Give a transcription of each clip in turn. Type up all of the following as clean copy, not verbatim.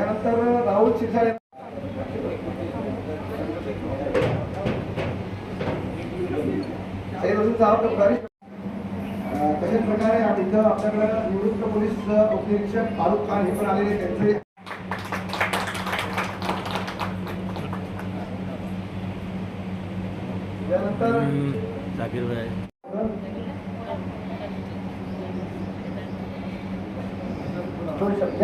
यानंतर राहुल शिरसाळे तशाच प्रकारे इथं आपल्याकडे निवृत्त पोलीस उपनिरीक्षक फारुख खान हे पण आलेले त्यांचे त्यानंतर जाकीर भाई थोड़ी शब्द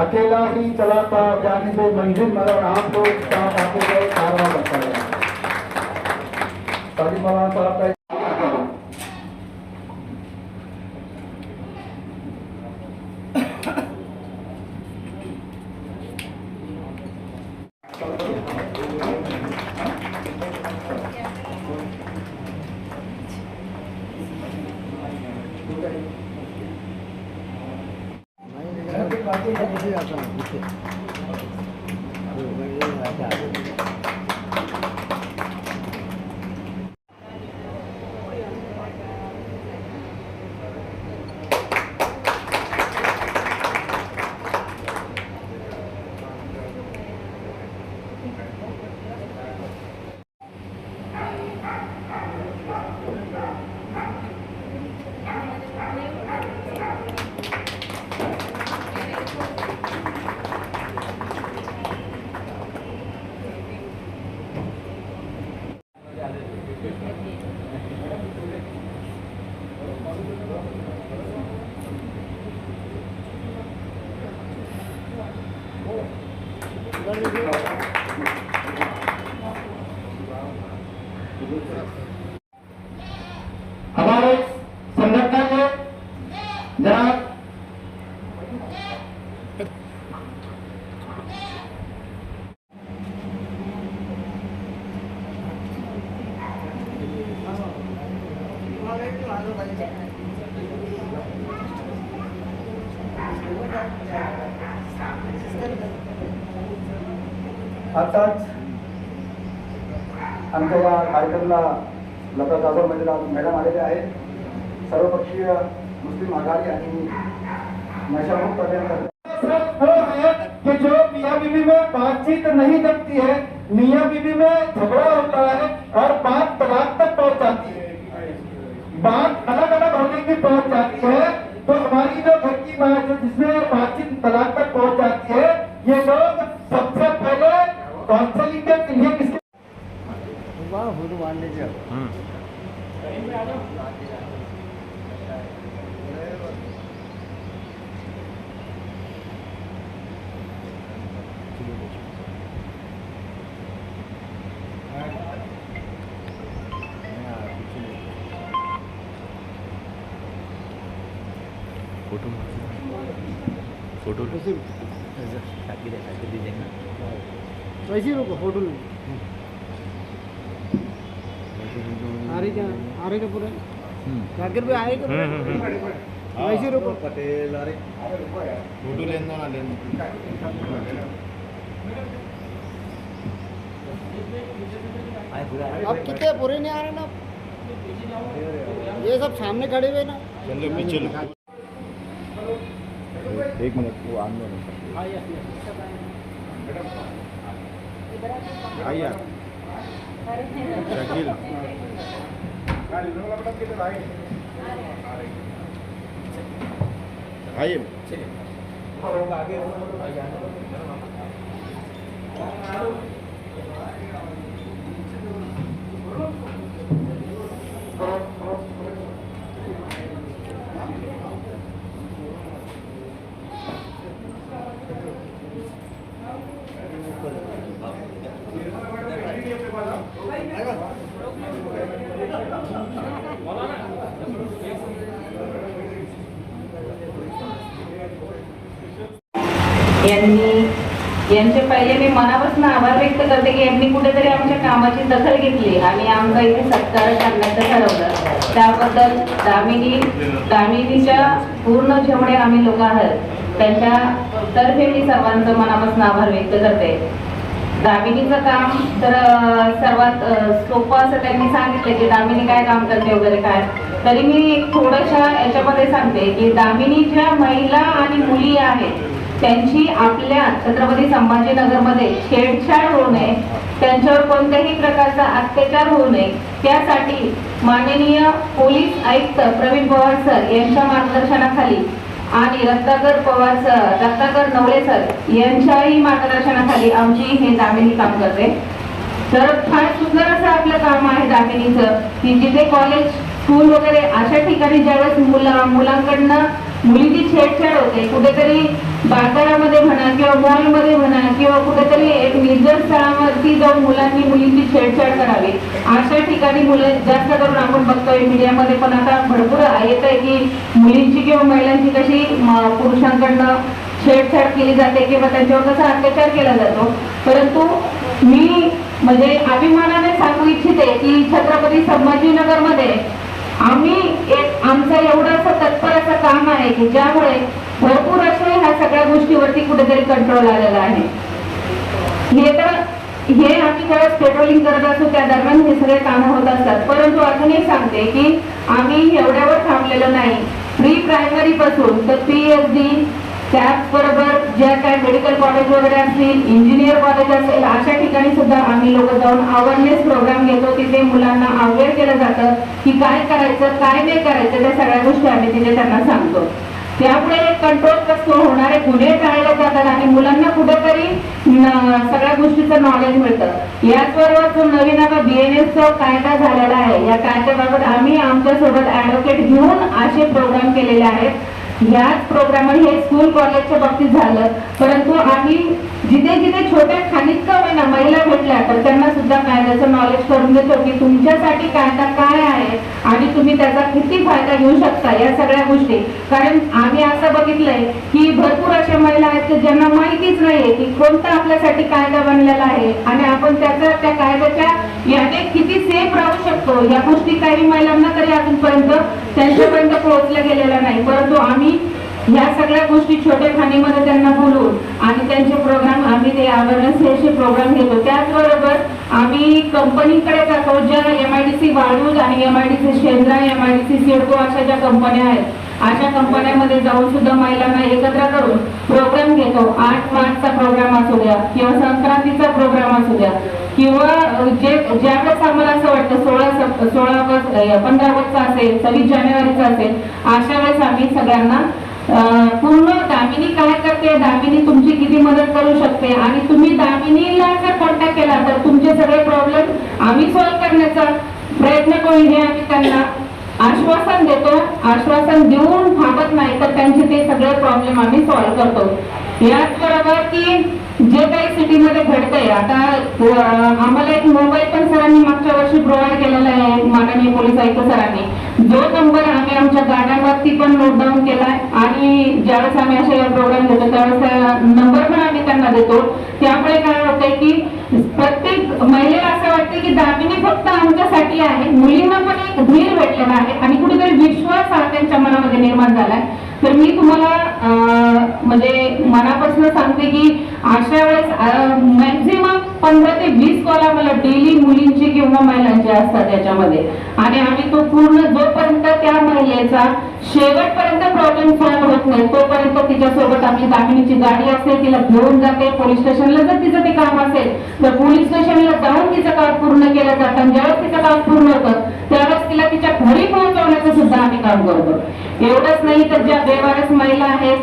अकेला ही चलाता जाने से मंजिल मगर आप लोग साथ आके गए कारवा बनता है सारी मौलाना साहब का हमारे संगठन में जरा आताच आमच्या या कार्यक्रमाला लता जाधव मॅडम आलेले आहेत. सर्वपक्षीय मुस्लिम आघाडी आणि नशामुक्त अभियान कि जो मियाँ बीवी में बातचीत नहीं जमती है, मियाँ बीवी में झगड़ा होता है और बात तलाक तक पहुंच जाती है, बात अलग अलग होने की पहुंच जाती है, तो हमारी जो घर की बात जिसमें बातचीत तलाक तक पहुंच जाती है, ये लोग सबसे पहले काउंसलिंग के लिए किसके फोटो मान लीजिए फोटो फोटो दीजिएगा वैसे रुको फोटो नहीं आ रही क्या पूरा जाकिर भी आएगा वैसे रुको पटेल अरे फोटो लेना ना लेना अब कितने पूरे नहीं आ रहे ना, ये सब सामने खड़े हुए ना. चलो पीछे लो एक मिनट वो आने आइए शकील आइए यांचे पहिले मी मनापासून आभार व्यक्त करते की यांनी कुठेतरी आमच्या कामाची दखल घेतली आणि आमचा इथे सत्कार करण्याचं ठरवलं. त्याबद्दल दामिनीच्या पूर्ण जेवढे आम्ही लोक आहोत त्यांच्या तर्फे मी सर्वांचं मनापासून आभार व्यक्त करते. दामिनीचं काम तर सर्वात सोपं असं त्यांनी सांगितलं की दामिनी काय काम करते वगैरे काय. तरी मी थोड्याशा याच्यामध्ये सांगते की दामिनी ज्या महिला आणि मुली आहेत त्यांची आपल्या छत्रपती संभाजीनगरमध्ये छेडछाड होऊ नये, त्यांच्यावर कोणत्याही प्रकारचा अत्याचार होऊ नये, त्यासाठी माननीय पोलीस आयुक्त प्रवीण पवार सर यांच्या मार्गदर्शनाखाली आणि रत्नाकर नवले सर यांच्याही मार्गदर्शनाखाली आमची हे दामिनी काम करते. तर फार सुंदर असं आपलं काम आहे दामिनीचं की जिथे कॉलेज स्कूल वगैरे अशा ठिकाणी ज्यावेळेस मुलांकडनं मुलीची छेडछाड होते, कुठेतरी बाजारामध्ये म्हणा किंवा मॉलमध्ये म्हणा किंवा कुठेतरी एक निर्जन स्थळावरती जाऊन मुलांनी मुलींची छेडछाड करावी, अशा ठिकाणी मुलं जास्त करून आपण बघतोय मीडियामध्ये पण आता भरपूर येत आहे की मुलींची किंवा महिलांची कशी पुरुषांकडनं छेडछाड केली जाते किंवा त्यांच्यावर कसा अत्याचार केला जातो. परंतु मी म्हणजे अभिमानाने सांगू इच्छिते की छत्रपती संभाजीनगरमध्ये आम्ही आमचं एवढं असं तत्पर असं काम आहे की ज्यामुळे भरपूर अशा ह्या सगळ्या गोष्टीवरती कुठेतरी कंट्रोल आलेला आहे. हे आम्ही ज्यावेळेस पेट्रोलिंग करत असतो त्या दरम्यान हे सगळे कामं होत असतात. परंतु अजूनही सांगते की आम्ही एवढ्यावर थांबलेलो नाही. प्री प्रायमरी पासून तर PhD, त्याचबरोबर ज्या काय मेडिकल कॉलेज वगैरे असतील, इंजिनियर कॉलेज असेल, अशा ठिकाणी सुद्धा आम्ही लोक जाऊन अवेअरनेस प्रोग्राम घेतो. तिथे मुलांना अवेअर केलं जातं की काय करायचं काय नाही करायचं, त्या सगळ्या गोष्टी आम्ही तिथे त्यांना सांगतो. त्यामुळे कंट्रोल कसं होणारे गुन्हे टाळले जातात आणि मुलांना कुठेतरी सगळ्या गोष्टीचं नॉलेज मिळतं. याचबरोबर जो नवीन आता BNS चा कायदा झालेला आहे, या कायद्याबाबत आम्ही आमच्या सोबत ऍडव्होकेट घेऊन असे प्रोग्राम केलेले आहेत. ह्याच प्रोग्राममध्ये हे स्कूल कॉलेजच्या बाबतीत झालं, परंतु आम्ही जिथे जिथे छोट्या खाणीत का होईना महिला भेटल्या तर त्यांना सुद्धा कायद्याचं नॉलेज करून देतो की तुमच्यासाठी कायदा काय आहे आणि तुम्ही त्याचा किती फायदा घेऊ शकता या सगळ्या गोष्टी. कारण आम्ही असं बघितलंय की भरपूर अशा महिला आहेत की ज्यांना माहितीच नाहीये की कोणता आपल्यासाठी कायदा बनलेला आहे आणि आपण त्या कायद्याच्या याने किती सेफ राहू शकतो. या गोष्टी काही महिलांना तरी अजूनपर्यंत त्यांच्यापर्यंत पोहोचल्या गेलेल्या नाही. परंतु आम्ही या सगळ्या गोष्टी छोट्या खाणीमध्ये त्यांना बोलवून आणि त्यांचे प्रोग्राम आम्ही ते अवेअरनेस प्रोग्राम घेतो. त्याचबरोबर आम्ही कंपनीकडे जातो, ज्या MIDC वाळूज आणि MIDC शेंद्रा, MIDC सिडको अशा ज्या कंपन्या आहेत अशा कंपन्यांमध्ये जाऊन सुद्धा महिलांना एकत्र करून प्रोग्राम घेतो. 8 मार्चचा प्रोग्राम असू द्या किंवा संक्रांतीचा प्रोग्राम असू द्या किंवा ज्यावेळेस आम्हाला असं वाटतं 15 ऑगस्टचा असेल, 26 जानेवारीचा असेल, अशा वेळेस आम्ही सगळ्यांना पूर्ण दामिनी काय करते, दामिनी तुमची किती मदत करू शकते आणि तुम्ही दामिनीला जर कॉन्टॅक्ट केला तर तुमचे सगळे प्रॉब्लेम आम्ही सॉल्व्ह करण्याचा प्रयत्न करू हे आम्ही त्यांना आश्वासन देतो. आश्वासन देऊन थांबत नाही तर त्यांचे ते सगळे प्रॉब्लेम आम्ही सॉल्व्ह करतो. याचबरोबर की जे काही सिटीमध्ये घडतंय आता आम्हाला एक मोबाईल पण सरांनी मागच्या वर्षी प्रोव्हाइड केलेला आहे माननीय पोलीस आयुक्त सरांनी. जो नंबर आम्ही आमच्या गाड्यांवरती पण नोट डाऊन केलाय आणि ज्यावेळेस आम्ही असे प्रोग्राम घेतो त्यावेळेस नंबर पण आम्ही त्यांना देतो. त्यामुळे काय होतंय की प्रत्येक महिलेला असं वाटतं की दामिनी फक्त आमच्यासाठी आहे. मुलींना पण एक धीर भेटलेला आहे आणि कुठेतरी विश्वास हा त्यांच्या मनामध्ये निर्माण झालाय. तर मी तुम्हाला म्हणजे मनापासून सांगते की अशा वेळेस मॅक्झिमम 15 ते 20 कॉल आम्हाला डेली मुलींची किंवा महिलांचे असतात त्याच्यामध्ये आणि आम्ही तो पूर्ण जोपर्यंत त्या महिलेचा शेवटपर्यंत प्रॉब्लेम सॉल्व्ह होत नाही तोपर्यंत तिच्यासोबत आपली दामिनीची गाडी असते, तिला घेऊन जाते पोलीस स्टेशनला. जर तिचं ते काम असेल तर पोलीस स्टेशनला जाऊन तिचं काम पूर्ण केलं जातं आणि ज्यावेळेस तिचं काम पूर्ण होतं त्यावेळेस तिला तिच्या घरी पोहोचवण्याचं सुद्धा आम्ही काम करतो. एवढंच नाही तर ज्या बेवारस महिला आहेत,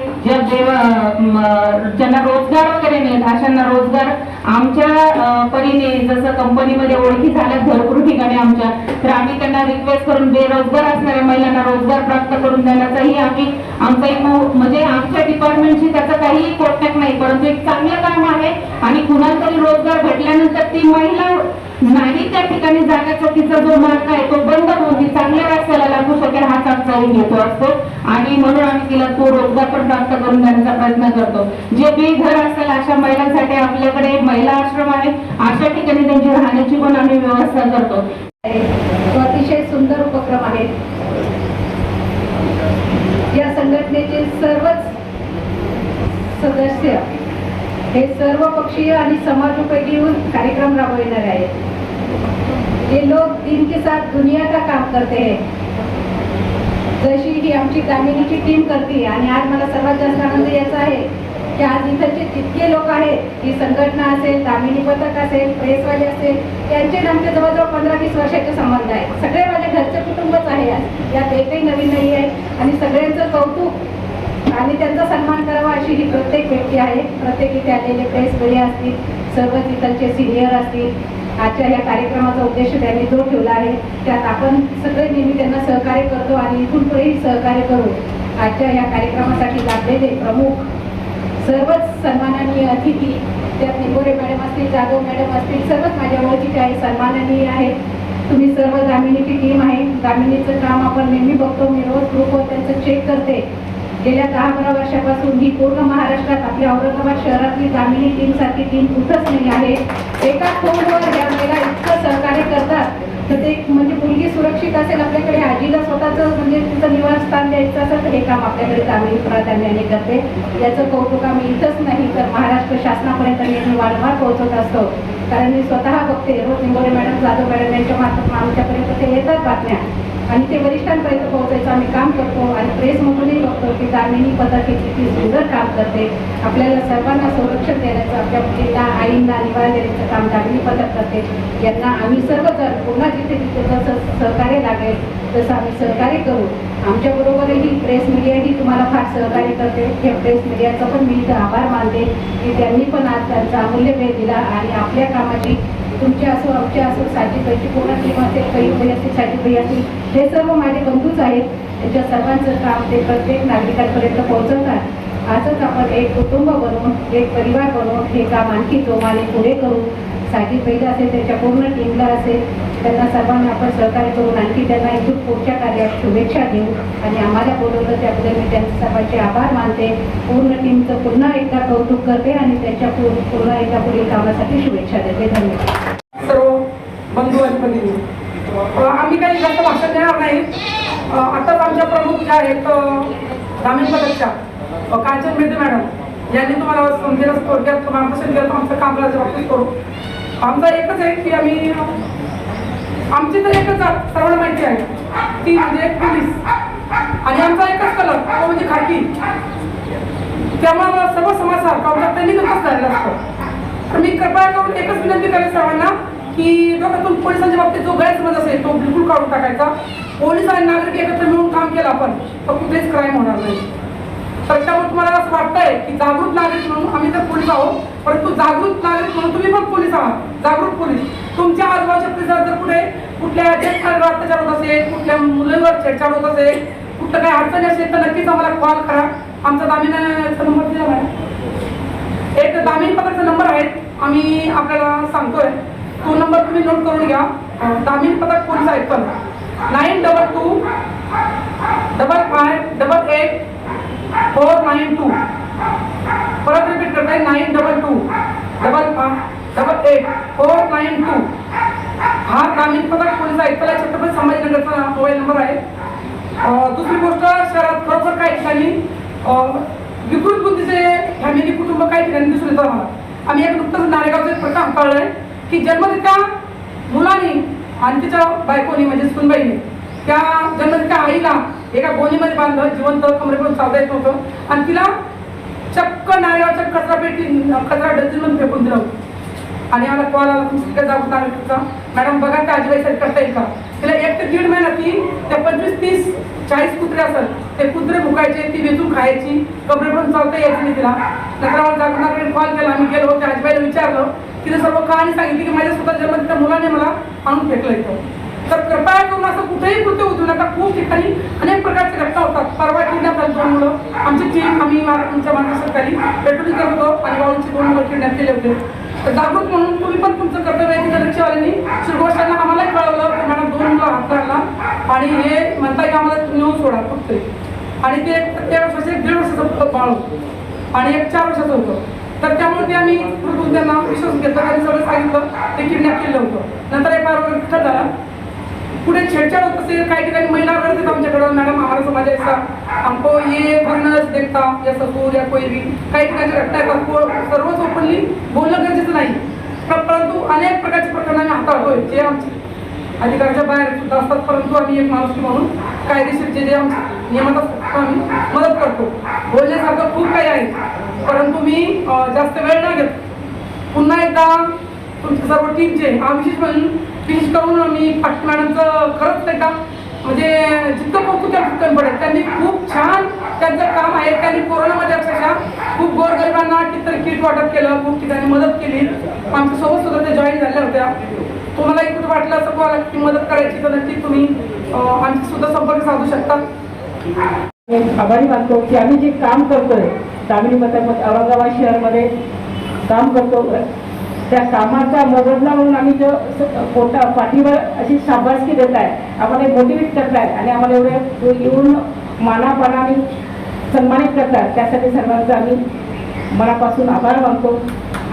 ज्यांना रोजगार वगैरे मिळेल अशांना रोजगार आमच्या परीने, जसं कंपनीमध्ये ओळखी झाल्या भरपूर ठिकाणी आमच्या, तर आम्ही त्यांना रिक्वेस्ट करून बेरोजगार असणाऱ्या महिलांना रोजगार प्राप्त करून देण्याचाही आम्ही आमचा एक म्हणजे आमच्या डिपार्टमेंटशी त्याचा काहीही कॉन्टॅक्ट नाही, परंतु एक चांगलं काम आहे आणि कुणाला तरी रोजगार भेटल्यानंतर ती महिला नाही त्या ठिकाणी जाण्याचा तिचा जो मार्ग आहे तो बंद होऊन ती चांगल्या रस्त्याला लागू शकेल हाच आमचा हेतू असतो आणि म्हणून आम्ही तिला तो रोजगार पण प्राप्त करून देण्याचा प्रयत्न करतो. जे बेघर असेल अशा महिलांसाठी आपल्याकडे एक महिला आश्रम आहे, अशा ठिकाणी त्यांची राहण्याची पण आम्ही व्यवस्था करतो. तो अतिशय सुंदर उपक्रम आहे. या संघटनेचे सर्वच सदस्य हे सर्व पक्षीय आणि समाजोपयोगी कार्यक्रम राबविणारे आहेत. ये लोग दिन के साथ दुनिया का काम करते हैं, जशी ही आमची दामिनीची टीम करते. आणि आज मला सर्वात जास्त आनंद याचा आहे की आज इथलचे जितके लोक आहेत, ही संघटना असेल, दामिनी पथक असेल, प्रेसवाले असेल, यांचे आमचे जवळजवळ 15-20 वर्षाचे संबंध आहेत. सगळे माझ्या घरचे कुटुंबच आहे. यात एकही नवीन नाही आहे आणि सगळ्यांचं कौतुक आणि त्यांचा सन्मान करावा अशी ही प्रत्येक व्यक्ती आहे. प्रत्येक इथे आलेले प्रेसवाले असतील, सर्व तिथलचे सिनियर असतील. आजच्या या कार्यक्रमाचा उद्देश त्यांनी जो ठेवला आहे त्यात आपण सगळे नेहमी त्यांना सहकार्य करतो आणि इथून पुढेही सहकार्य करू. आजच्या या कार्यक्रमासाठी लाभलेले प्रमुख सर्वच सन्माननीय अतिथी, त्यात निगोरे मॅडम असतील, जाधव मॅडम असतील, सर्वच माझ्या ओळखीचे आहे, सन्माननीय आहेत. तुम्ही सर्व दामिनीची टीम आहे. दामिनीचं काम आपण नेहमी बघतो, मी रोज ग्रुपवर त्यांचं चेक करते. गेल्या 10-12 वर्षापासून ही पूर्ण महाराष्ट्रात आपल्या औरंगाबाद शहरातली दामिनी टीम सारखी टीम कुठंच नाही आहे. एका फोनवर ह्या महिला इतकं सहकार्य करतात तर ते म्हणजे मुलगी सुरक्षित असेल, आपल्याकडे आजीला स्वतःचं म्हणजे तिचं निवासस्थान द्यायचं असेल तर हे काम आपल्याकडे दामिनी प्राधान्याने करते. याचं कौतुक आम्ही इथंच नाही तर महाराष्ट्र शासनापर्यंत नेहमी वारंवार पोहोचत असतो. कारण मी स्वतः बघते, रोज निंगोरे मॅडम, जाधव मॅडम यांच्या मार्फत आमच्यापर्यंत ते येतात बातम्या आणि ते वरिष्ठांपर्यंत पोहोचायचं आम्ही काम करतो. आणि प्रेसमधूनही बघतो की दामिनी पथक हे किती सुंदर काम करते. आपल्याला सर्वांना संरक्षण देण्याचं, आपल्या मुलींना, आईंना निवारण देण्याचं काम दामिनी पथक करते. यांना आम्ही सर्वजण पुन्हा जिथे तिथे जसं सहकार्य लागेल तसं आम्ही सहकार्य करू. आमच्याबरोबरही प्रेस मीडियाही तुम्हाला फार सहकार्य करते. हे प्रेस मीडियाचा पण मी इथं आभार मानते की त्यांनी पण आज त्यांचा अमूल्य वेळ दिला आणि आपल्या कामाची तुमच्या असो, आमच्या असो, साठीबाईची पूर्ण टीम असेल, काही बाई असतील, साठीबाई असतील, हे सर्व माझे बंधूच आहेत. त्यांच्या सर्वांचं काम ते प्रत्येक नागरिकांपर्यंत पोहोचवतात. आजच आपण एक कुटुंब बनवून, एक परिवार बनवून हे काम आणखी जोमाने पुढे करू. साठीबाईला असेल, त्यांच्या पूर्ण टीमला असेल, त्यांना सर्वांना आपण सहकार्य करून आणखी त्यांना इथून पुढच्या कार्यात शुभेच्छा देऊ. आणि आम्हाला बोलवलं त्याबद्दल मी त्यांचे सर्वांचे आभार मानते. पूर्ण टीमचं पुन्हा एकदा कौतुक करते आणि त्यांच्या पुन्हा एकदा पुढील कामासाठी शुभेच्छा देते. धन्यवाद. सर्व बंधू आणि भगिनी, आम्ही काही जास्त भाषण देणार नाही. आताच आमच्या प्रमुख ज्या आहेत दामिनी पथकच्या कांचन मेहते मॅडम यांनी तुम्हाला समजेल थोडक्यात मार्गदर्शन केलं. आमचं कामकाजाच्या बाबतीत करू. आमचा एकच आहे की आमची तर एकच सर्वांना माहिती आहे ती म्हणजे पोलीस आणि आमचा एकच कलर तो म्हणजे खाकी. त्यामुळे मला सर्व समाज सारखा त्यांनी कसं झालेलं असतं. तर मी कृपया करून एकच विनंती करेन सर्वांना की लोकांतून पोलिसांच्या बाबतीत जो गैरसमज असेल तो बिलकुल काढून टाकायचा. पोलीस आणि नागरिक एकत्र मिळून काम केलं आपण तर कुठेच क्राईम होणार नाही. तर त्यामुळे तुम्हाला असं वाटतंय की जागृत नागरिक म्हणून आम्ही तर पोलीस आहोत, परंतु जागृत नागरिक म्हणून तुम्ही पण पोलीस आहात. जागृत पोलीस तुमच्या आजूबाजूच्या परिसरात जर कुठे कुठल्या ज्येष्ठांवर अत्याचार होत असेल, कुठल्या मुलींवर छेडछाड होत असेल, कुठं काही अडचणी असेल तर नक्कीच आम्हाला कॉल करा. आमचा दामिनीचा नंबर दिला आहे, एक दामिनी पथकचा नंबर आहे, आम्ही आपल्याला सांगतोय. तो नंबर तुम्ही नोट करून घ्या. दामिनी पथक पोलीस आहेत पण 922 5588 492. परत रिपीट करताय 922 5588 492. हा दामिनी पथक पोलीस आहेत. त्याला छत्रपती संभाजीनगरचा मोबाईल नंबर आहे. दुसरी गोष्ट, शहरात खरोखर काही ठिकाणी विकृत बुद्धीचे फॅमिली कुटुंब काही ठिकाणी दिसून येतं. आम्हाला आम्ही एक नुकतंच नारेगावचा एक प्रकार हाताळलाय की जन्मदित्या मुलांनी आणि तिच्या बायकोनी म्हणजे सुनबाईने त्या जन्मदित्या आईला एका गोणीमध्ये बांधलं, जिवंत कमरेकडून चालता येत नव्हतं आणि तिला चक्क नारेगावच्या कचरा डस्टबिनमध्ये फेकून दिलं होतं. आणि मला कॉल आला तुमच्या जागृत नागरिकचा, मॅडम बघा त्या आजीबाईसाठी करता येईल का. तिला 1 ते 1.5 महिना ती त्या 25, 30, 40 कुत्रे असत ते कुत्रे मुकायचे, ती वेचून खायची, कपडे पण चालता यायचे नाही तिला. नंतर मला जागृत नागरिक कॉल केला, आम्ही गेलो त्या आजीबाईला विचारलं, तिने सर्व कहाणी सांगितली की माझ्या स्वतः जन्म त्या मुलाने मला आणून फेकलं इथं. तर कृपया करून असं कुठेही कृत्य होऊ नका. खूप ठिकाणी अनेक प्रकारच्या घटना होतात. परवा किडनॅप झाली 2 मुलं. आमची टीम आम्ही तुमच्या मार्गदर्शनाखाली पेट्रोलिंग करत होतो आणि वाळूंची 2 मुलं किडनॅप केले होते. तर जागृत म्हणून तुम्ही पण तुमचं कर्तव्य आहे. तिथं रिक्षावाल्यांनी शिरगोष्टांना आम्हालाही कळवलं की मॅडम 2 मुलं हात लागला आणि हे म्हणता की आम्हाला नेऊन सोडा फक्त. आणि ते 1 वर्षाचं 1.5 वर्षाचं बाळ होतं आणि 4 वर्षाचं होतं. तर त्यामुळे ते आम्ही त्यांना विश्वास घेतला, त्यांनी सगळं सांगितलं, ते किडनॅप केलं होतं. नंतर एक बार वगैरे झाला, पुढे छेडछाड होत असेल, काही ठिकाणी महिला रडतात आमच्याकडं, मॅडम हमारा समाज ऐसा हमको ये भरनच देखता या ससूर या कोई भी, काही ठिकाणी घटना येतात. सर्वच ओपनली बोलणं गरजेचं नाही, परंतु अनेक प्रकारचे प्रकरण आम्ही हाताळतोय जे आमचे अधिकाराच्या बाहेर सुद्धा असतात. परंतु आम्ही एक माणूस म्हणून कायदेशीर जे आमचे नियमात असतात आम्ही मदत करतो. बोलण्यासारखं खूप काही आहे, परंतु मी जास्त वेळ नाही घेत. पुन्हा एकदा तुमच्या सर्व टीमचे विशेष म्हणून फिनिश करून मी पाटील मॅडमचं खरंच एकदा म्हणजे जितकं कौतुक त्या कमी पडेल. त्यांनी खूप छान त्यांचं काम आहे. त्यांनी कोरोनामध्ये अक्षरशः खूप गोरगरिबांना कितीतरी किट वाटप केलं, खूप ठिकाणी मदत केली. आमच्यासोबत सुद्धा त्या जॉईन झाल्या होत्या. तुम्हाला एक कुठं वाटलं असं कोणाला की मदत करायची तर नक्की तुम्ही आमची सुद्धा संपर्क साधू शकता. आभारी मानतो की आम्ही जे काम करतोय दामिनी मतदार औरंगाबाद शहरामध्ये काम करतो, त्या कामाचा मोबदला म्हणून आम्ही जो पाठीवर अशी शाबासकी देत आहे, आम्हाला मोटिवेट करताय आणि आम्हाला एवढे येऊन मानापानाने सन्मानित करतात, त्यासाठी सर्वांचा आम्ही मनापासून आभार मानतो.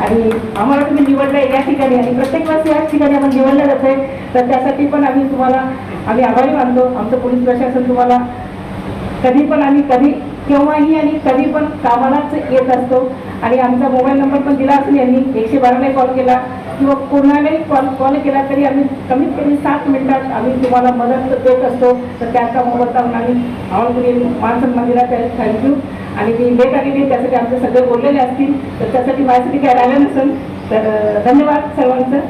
आणि आम्हाला तुम्ही निवडलं या ठिकाणी आणि प्रत्येक वेळेस याच ठिकाणी आपण निवडलं जाते, तर त्यासाठी पण आम्ही आभारी मानतो. आमचं पोलीस प्रशासन तुम्हाला कधी पण आम्ही केव्हाही आणि कधी पण कामालाच येत असतो. आणि आमचा मोबाईल नंबर पण दिला असून यांनी 112ला कॉल केला किंवा कोणालाही कॉल केला तरी आम्ही कमीत कमी 7 मिनिटात आम्ही तुम्हाला मदत देत असतो. तर त्याचा मोबदला म्हणून आम्ही मान सन्मान दिला, त्या थँक्यू. आणि मी लेट आलेली त्यासाठी आमचे सगळे बोललेले असतील, तर त्यासाठी माझ्यासाठी काय राहिलं नसेल. तर धन्यवाद सर्वांचं.